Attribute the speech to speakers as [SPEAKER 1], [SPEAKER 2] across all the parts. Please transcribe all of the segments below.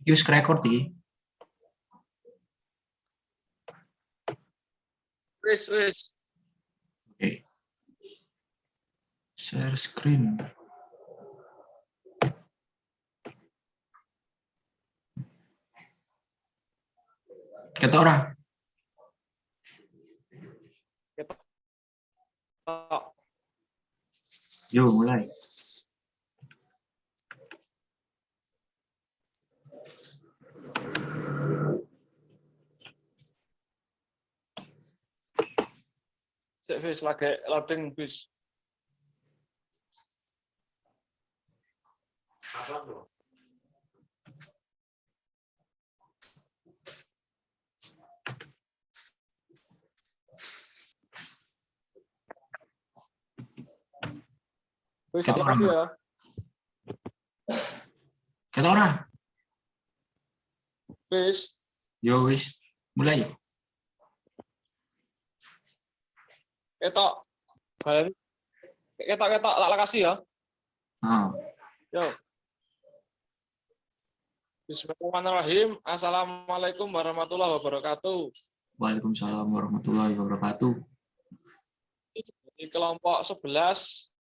[SPEAKER 1] Wis record iki.
[SPEAKER 2] Wis.
[SPEAKER 1] Oke. Share screen. Ketok ora? Yo, mulai.
[SPEAKER 2] Wis lagi loading bis. Wis
[SPEAKER 1] Ketok
[SPEAKER 2] terima kasih ya.
[SPEAKER 1] Ketok ora?
[SPEAKER 2] Wis.
[SPEAKER 1] Yo, wis. Mulai.
[SPEAKER 2] Ketok. Ketok tak kasih ya.
[SPEAKER 1] Ah.
[SPEAKER 2] Yo. Bismillahirrahmanirrahim. Assalamualaikum warahmatullahi wabarakatuh.
[SPEAKER 1] Waalaikumsalam warahmatullahi wabarakatuh.
[SPEAKER 2] Di kelompok 11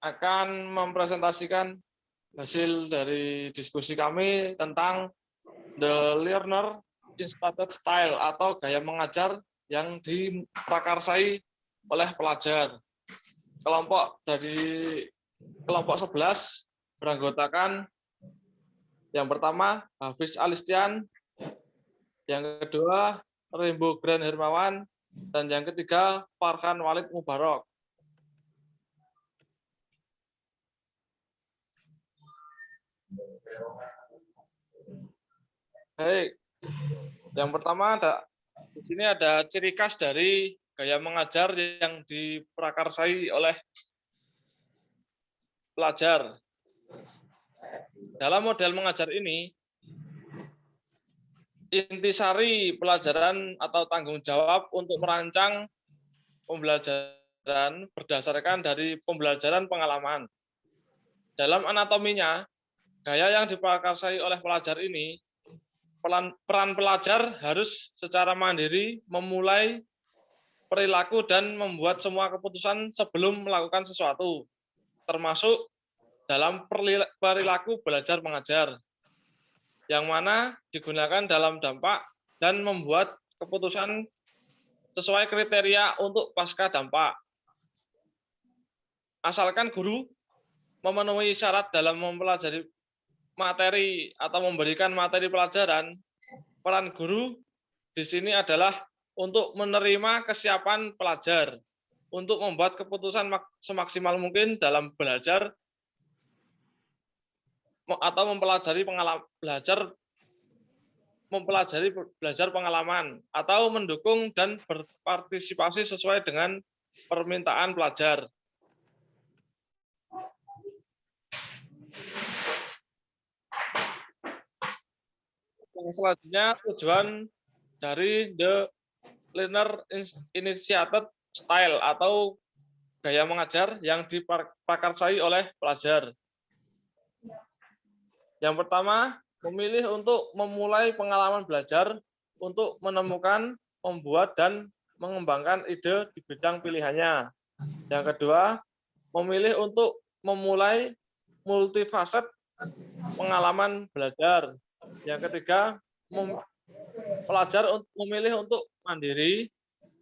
[SPEAKER 2] akan mempresentasikan hasil dari diskusi kami tentang the learner instituted style atau gaya mengajar yang diprakarsai oleh pelajar. Kelompok 11 beranggotakan yang pertama Hafiz Alistian, yang kedua Rembo Gran Hermawan, dan yang ketiga Farhan Walid Mubarok. Baik, yang pertama di sini ada ciri khas dari gaya mengajar yang diprakarsai oleh pelajar. Dalam model mengajar ini, intisari pelajaran atau tanggung jawab untuk merancang pembelajaran berdasarkan dari pembelajaran pengalaman. Dalam anatominya, gaya yang diprakarsai oleh pelajar ini, peran pelajar harus secara mandiri memulai perilaku dan membuat semua keputusan sebelum melakukan sesuatu, termasuk dalam perilaku belajar mengajar, yang mana digunakan dalam dampak dan membuat keputusan sesuai kriteria untuk pasca dampak. Asalkan guru memenuhi syarat dalam mempelajari materi atau memberikan materi pelajaran, peran guru di sini adalah untuk menerima kesiapan pelajar, untuk membuat keputusan semaksimal mungkin dalam belajar atau mempelajari belajar pengalaman, atau mendukung dan berpartisipasi sesuai dengan permintaan pelajar. Yang selanjutnya, tujuan dari the learner initiated style atau gaya mengajar yang diprakarsai oleh pelajar. Yang pertama, memilih untuk memulai pengalaman belajar untuk menemukan, membuat, dan mengembangkan ide di bidang pilihannya. Yang kedua, memilih untuk memulai multifaset pengalaman belajar. Yang ketiga, pelajar memilih untuk mandiri.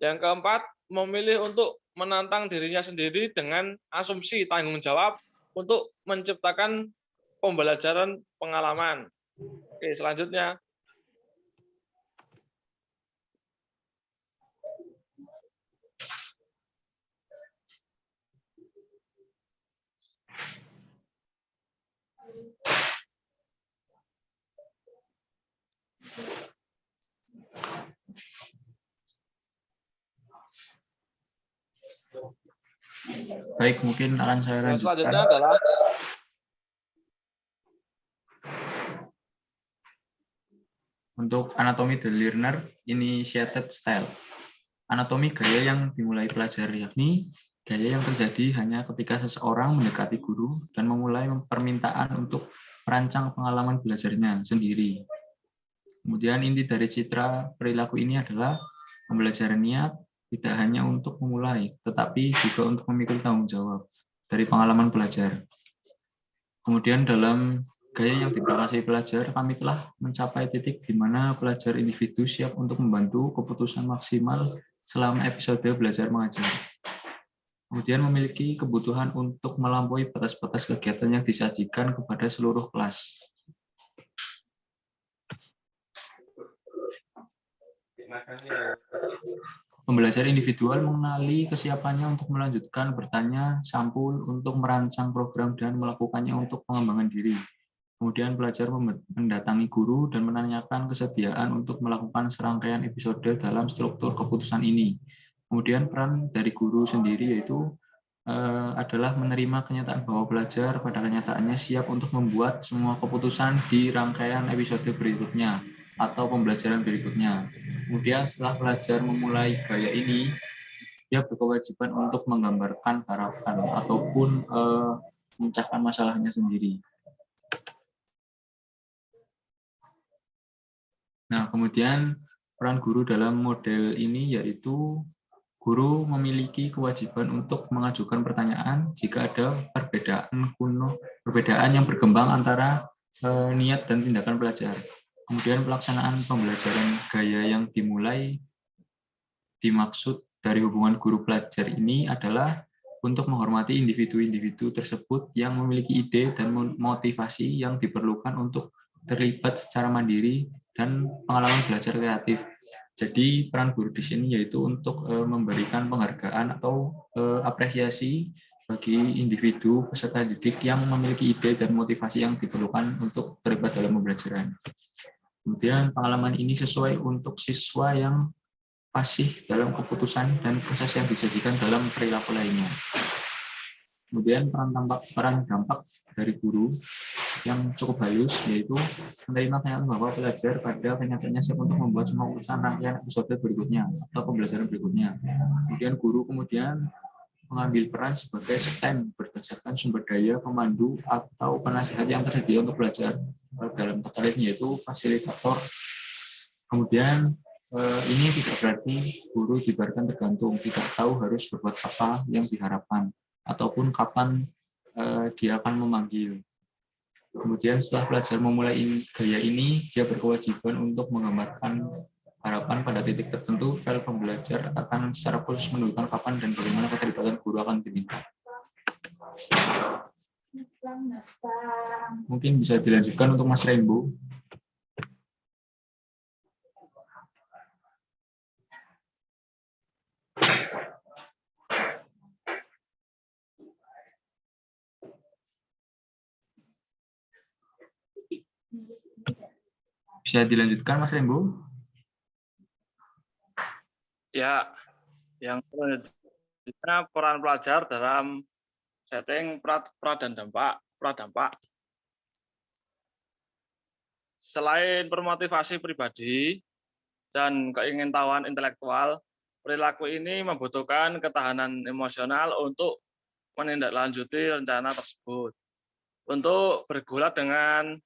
[SPEAKER 2] Yang keempat, memilih untuk menantang dirinya sendiri dengan asumsi tanggung jawab untuk menciptakan pembelajaran pengalaman. Oke, selanjutnya.
[SPEAKER 1] Baik, mungkin akan saya lanjutkan.
[SPEAKER 2] Selanjutnya adalah
[SPEAKER 1] untuk anatomi the learner initiated style. Anatomi gaya yang dimulai pelajar, yakni gaya yang terjadi hanya ketika seseorang mendekati guru dan memulai permintaan untuk merancang pengalaman belajarnya sendiri. Kemudian inti dari citra perilaku ini adalah pembelajaran niat tidak hanya untuk memulai, tetapi juga untuk memikul tanggung jawab dari pengalaman belajar. Kemudian dalam gaya yang diprakasai pelajar, kami telah mencapai titik di mana pelajar individu siap untuk membantu keputusan maksimal selama episode belajar mengajar. Kemudian memiliki kebutuhan untuk melampaui batas-batas kegiatan yang disajikan kepada seluruh kelas. Pembelajar individual mengenali kesiapannya untuk melanjutkan bertanya, sampul, untuk merancang program, dan melakukannya untuk pengembangan diri. Kemudian pelajar mendatangi guru dan menanyakan kesediaan untuk melakukan serangkaian episode dalam struktur keputusan ini. Kemudian peran dari guru sendiri yaitu adalah menerima kenyataan bahwa pelajar pada kenyataannya siap untuk membuat semua keputusan di rangkaian episode berikutnya atau pembelajaran berikutnya. Kemudian setelah pelajar memulai gaya ini, dia berkewajiban untuk menggambarkan harapan ataupun memecahkan masalahnya sendiri. Nah, kemudian peran guru dalam model ini yaitu guru memiliki kewajiban untuk mengajukan pertanyaan jika ada perbedaan yang berkembang antara niat dan tindakan pelajar. Kemudian pelaksanaan pembelajaran gaya yang dimulai dimaksud dari hubungan guru pelajar ini adalah untuk menghormati individu-individu tersebut yang memiliki ide dan motivasi yang diperlukan untuk terlibat secara mandiri dan pengalaman belajar kreatif. Jadi peran guru di sini yaitu untuk memberikan penghargaan atau apresiasi bagi individu peserta didik yang memiliki ide dan motivasi yang diperlukan untuk terlibat dalam pembelajaran. Kemudian pengalaman ini sesuai untuk siswa yang fasih dalam keputusan dan proses yang disajikan dalam perilaku lainnya. Kemudian peran dampak dari guru yang cukup halus, yaitu menerima kenyataan bahwa pelajar pada kenyataannya siap untuk membuat semua urusan rangkaian episode berikutnya atau pembelajaran berikutnya. Kemudian guru mengambil peran sebagai stand berdasarkan sumber daya, pemandu, atau penasihat yang tersedia untuk belajar. Dalam kata lain yaitu fasilitator. Kemudian ini tidak berarti guru dibiarkan tergantung, tidak tahu harus berbuat apa yang diharapkan, ataupun kapan dia akan memanggil. Kemudian setelah pelajar memulai gaya ini, dia berkewajiban untuk menggambarkan harapan pada titik tertentu. File pembelajar akan secara khusus menentukan kapan dan bagaimana keterlibatan guru akan diminta. Mungkin bisa dilanjutkan untuk Mas Rainbow. Bisa dilanjutkan, Mas Rembo?
[SPEAKER 2] Ya, yang selanjutnya peran pelajar dalam setting pra dan dampak. Selain bermotivasi pribadi dan keingintahuan intelektual, perilaku ini membutuhkan ketahanan emosional untuk menindaklanjuti rencana tersebut. Untuk bergulat dengan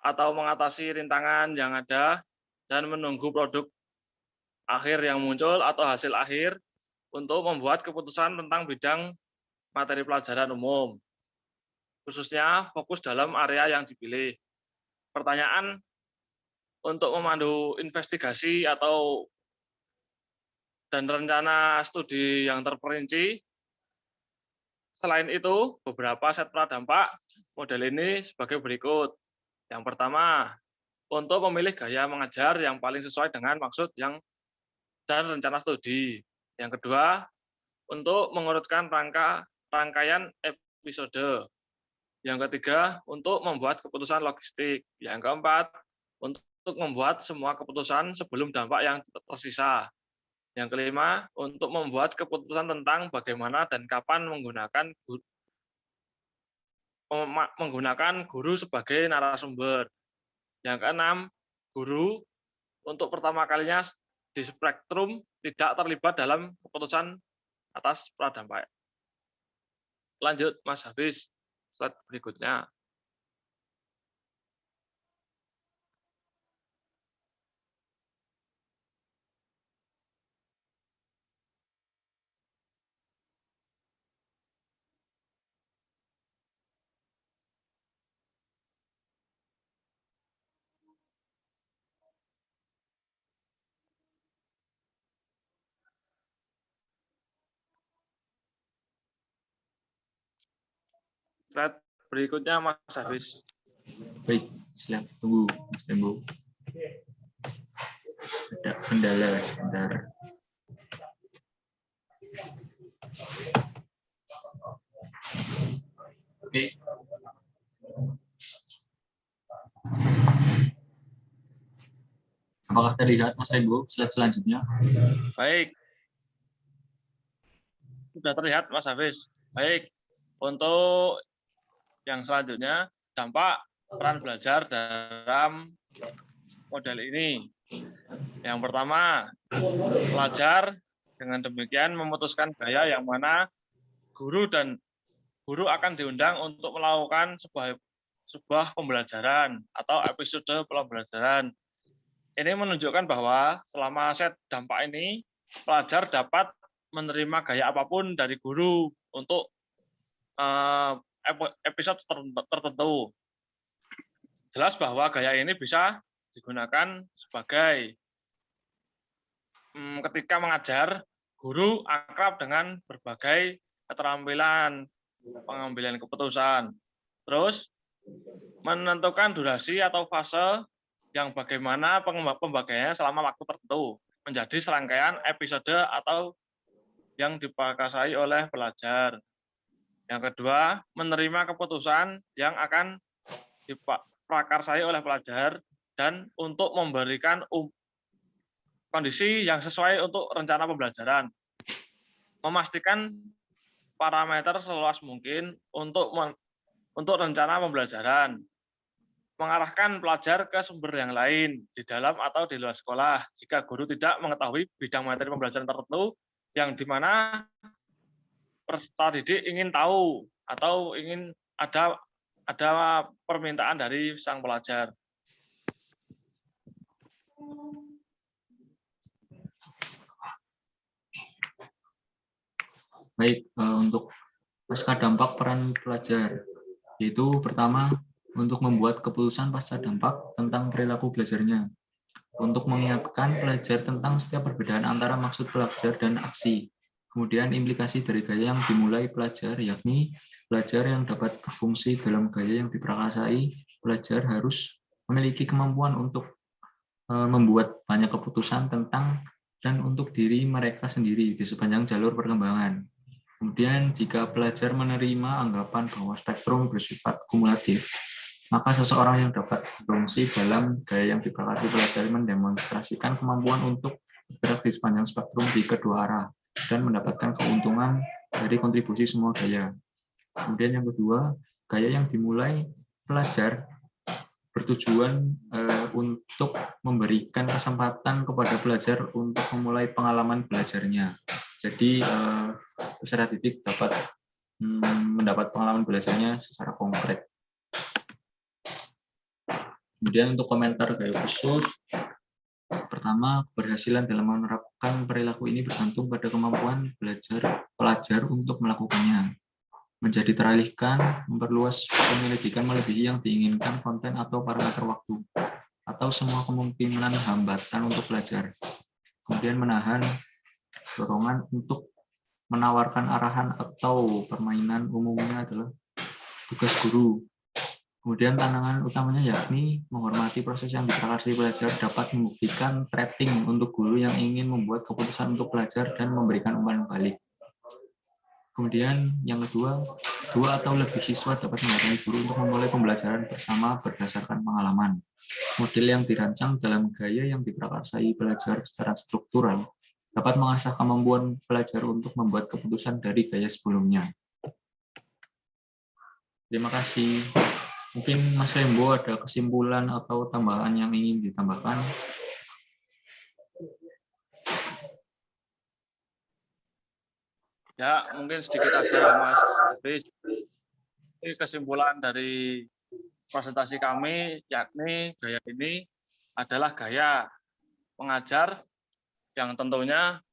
[SPEAKER 2] atau mengatasi rintangan yang ada dan menunggu produk akhir yang muncul atau hasil akhir untuk membuat keputusan tentang bidang materi pelajaran umum, khususnya fokus dalam area yang dipilih. Pertanyaan untuk memandu investigasi dan rencana studi yang terperinci. Selain itu, beberapa set pradampak model ini sebagai berikut. Yang pertama, untuk memilih gaya mengajar yang paling sesuai dengan maksud dan rencana studi. Yang kedua, untuk mengurutkan rangkaian episode. Yang ketiga, untuk membuat keputusan logistik. Yang keempat, untuk membuat semua keputusan sebelum dampak yang tersisa. Yang kelima, untuk membuat keputusan tentang bagaimana dan kapan menggunakan guru sebagai narasumber. Yang keenam, guru untuk pertama kalinya di spektrum tidak terlibat dalam keputusan atas pradampak. Lanjut, Mas Hafiz, slide berikutnya. Slide berikutnya Mas Hafiz.
[SPEAKER 1] Baik, siap. Tunggu, Mas Tembo. Ada kendala sebentar. Oke. Apakah terlihat Mas Tembo slide selanjutnya?
[SPEAKER 2] Baik. Sudah terlihat Mas Hafiz. Baik. Untuk yang selanjutnya, dampak peran belajar dalam model ini. Yang pertama, pelajar dengan demikian memutuskan gaya yang mana guru akan diundang untuk melakukan sebuah pembelajaran atau episode pembelajaran. Ini menunjukkan bahwa selama set dampak ini, pelajar dapat menerima gaya apapun dari guru untuk episode tertentu. Jelas bahwa gaya ini bisa digunakan sebagai ketika mengajar, guru akrab dengan berbagai keterampilan pengambilan keputusan. Terus menentukan durasi atau fase yang bagaimana pembagaiannya selama waktu tertentu menjadi serangkaian episode atau yang diprakarsai oleh pelajar. Yang kedua, menerima keputusan yang akan diprakarsai oleh pelajar dan untuk memberikan kondisi yang sesuai untuk rencana pembelajaran. Memastikan parameter seluas mungkin untuk rencana pembelajaran. Mengarahkan pelajar ke sumber yang lain di dalam atau di luar sekolah jika guru tidak mengetahui bidang materi pembelajaran tertentu yang dimana peserta didik ingin tahu atau ingin ada permintaan dari sang pelajar.
[SPEAKER 1] Baik, untuk pasca dampak peran pelajar, yaitu pertama, untuk membuat keputusan pasca dampak tentang perilaku belajarnya, untuk mengingatkan pelajar tentang setiap perbedaan antara maksud pelajar dan aksi, kemudian implikasi dari gaya yang dimulai pelajar, yakni pelajar yang dapat berfungsi dalam gaya yang diprakarsai, pelajar harus memiliki kemampuan untuk membuat banyak keputusan tentang dan untuk diri mereka sendiri di sepanjang jalur perkembangan. Kemudian, jika pelajar menerima anggapan bahwa spektrum bersifat kumulatif, maka seseorang yang dapat berfungsi dalam gaya yang diprakarsai pelajar mendemonstrasikan kemampuan untuk bergerak di sepanjang spektrum di kedua arah dan mendapatkan keuntungan dari kontribusi semua gaya. Kemudian yang kedua, gaya yang dimulai pelajar bertujuan untuk memberikan kesempatan kepada pelajar untuk memulai pengalaman belajarnya. Jadi peserta didik dapat mendapat pengalaman belajarnya secara konkret. Kemudian untuk komentar gaya khusus, pertama, keberhasilan dalam menerapkan perilaku ini bergantung pada kemampuan pelajar untuk melakukannya. Menjadi teralihkan, memperluas penyelidikan melebihi yang diinginkan konten atau parameter waktu, atau semua kemungkinan hambatan untuk belajar. Kemudian menahan dorongan untuk menawarkan arahan atau permainan umumnya adalah tugas guru. Kemudian tantangan utamanya yakni menghormati proses yang diprakarsai pelajar dapat membuktikan threading untuk guru yang ingin membuat keputusan untuk pelajar dan memberikan umpan balik. Kemudian yang kedua, 2 atau lebih siswa dapat mendatangi guru untuk memulai pembelajaran bersama berdasarkan pengalaman. Model yang dirancang dalam gaya yang diprakarsai pelajar secara struktural dapat mengasah kemampuan pelajar untuk membuat keputusan dari gaya sebelumnya. Terima kasih. Mungkin Mas Rembo ada kesimpulan atau tambahan yang ingin ditambahkan?
[SPEAKER 2] Ya, mungkin sedikit aja Mas Hafiz. Ini kesimpulan dari presentasi kami, yakni gaya ini adalah gaya mengajar yang tentunya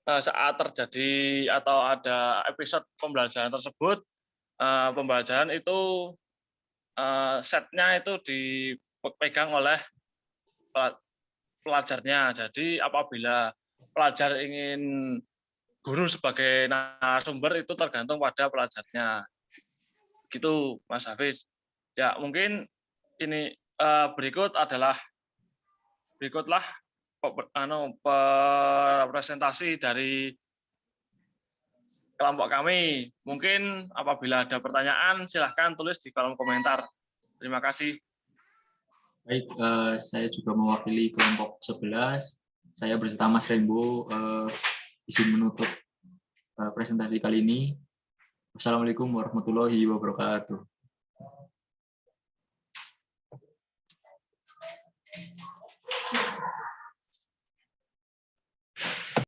[SPEAKER 2] saat terjadi atau ada episode pembelajaran tersebut, pembelajaran itu setnya itu dipegang oleh pelajarnya. Jadi apabila pelajar ingin guru sebagai narasumber itu tergantung pada pelajarnya. Gitu, Mas Hafiz. Ya, mungkin ini berikutlah presentasi dari kelompok kami. Mungkin apabila ada pertanyaan, silahkan tulis di kolom komentar. Terima kasih.
[SPEAKER 1] Baik, saya juga mewakili kelompok 11. Saya beserta Mas Rembo izin menutup presentasi kali ini. Wassalamualaikum warahmatullahi wabarakatuh.